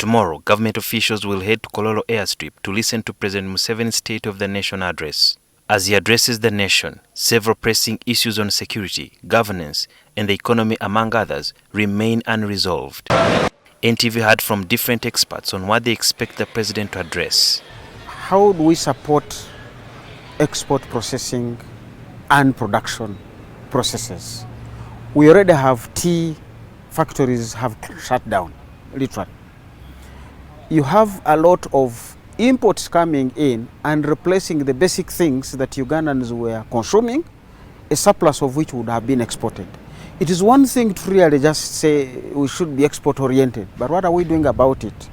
Tomorrow, government officials will head to Kololo airstrip to listen to President Museveni's State of the Nation address. As he addresses the nation, several pressing issues on security, governance, and the economy, among others, remain unresolved. NTV heard from different experts on what they expect the president to address. How do we support export processing and production processes? We already have tea factories have shut down, literally. You have a lot of imports coming in and replacing the basic things that Ugandans were consuming, a surplus of which would have been exported. It is one thing to really just say we should be export oriented, but what are we doing about it?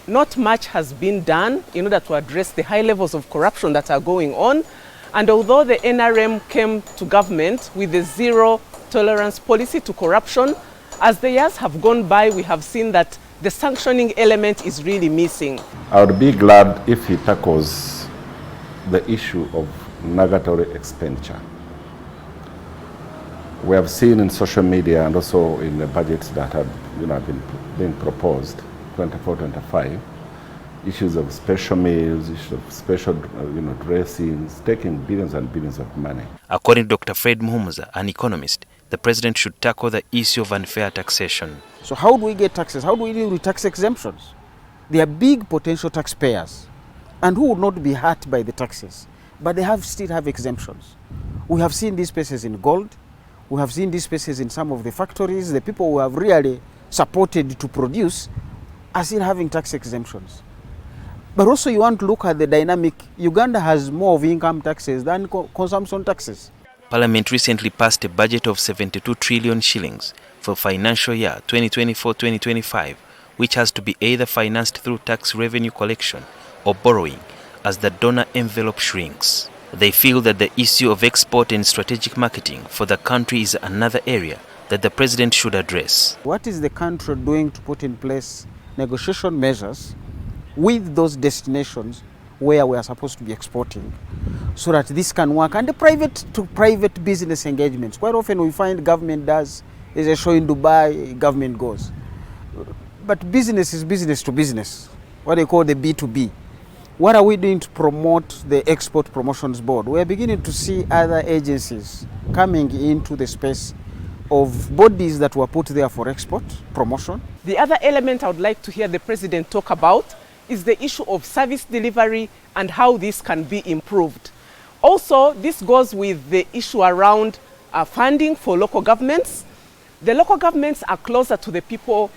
Not much has been done in order to address the high levels of corruption that are going on. And although the NRM came to government with a zero tolerance policy to corruption, as the years have gone by, we have seen that the sanctioning element is really missing. I would be glad if he tackles the issue of negatory expenditure. We have seen in social media and also in the budgets that have been proposed, 24-25, issues of special meals, issues of special dressings, taking billions and billions of money. According to Dr. Fred Muhumuza, an economist, the president should tackle the issue of unfair taxation. So how do we get taxes? How do we deal with tax exemptions? They are big potential taxpayers and who would not be hurt by the taxes, but they still have exemptions. We have seen these spaces in gold. We have seen these spaces in some of the factories. The people who have really supported to produce are still having tax exemptions. But also you want to look at the dynamic. Uganda has more of income taxes than consumption taxes. Parliament recently passed a budget of 72 trillion shillings for financial year 2024-2025, which has to be either financed through tax revenue collection or borrowing as the donor envelope shrinks. They feel that the issue of export and strategic marketing for the country is another area that the president should address. What is the country doing to put in place negotiation measures with those destinations where we are supposed to be exporting so that this can work? And the private to private business engagements, quite often we find government does is a show in Dubai, government goes. But business is business to business, what they call the B2B. What are we doing to promote the Export Promotions Board? We are beginning to see other agencies coming into the space of bodies that were put there for export promotion. The other element I would like to hear the president talk about is the issue of service delivery and how this can be improved. Also, this goes with the issue around funding for local governments. The local governments are closer to the people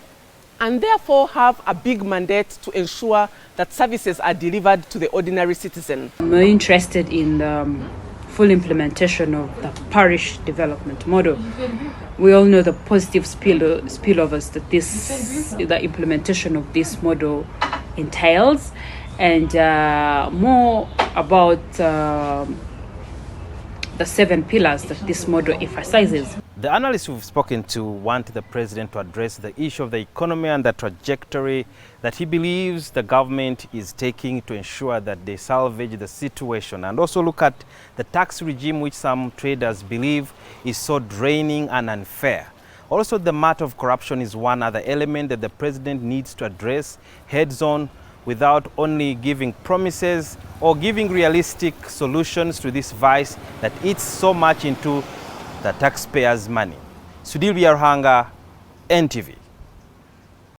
and therefore have a big mandate to ensure that services are delivered to the ordinary citizen. I'm interested in the full implementation of the parish development model. We all know the positive spillovers that the implementation of this model entails, and more about the 7 pillars that this model emphasizes. The analysts we've spoken to want the president to address the issue of the economy and the trajectory that he believes the government is taking to ensure that they salvage the situation, and also look at the tax regime which some traders believe is so draining and unfair. Also, the matter of corruption is one other element that the president needs to address heads on without only giving promises or giving realistic solutions to this vice that eats so much into the taxpayers' money. Sudhir Biarhanga, NTV.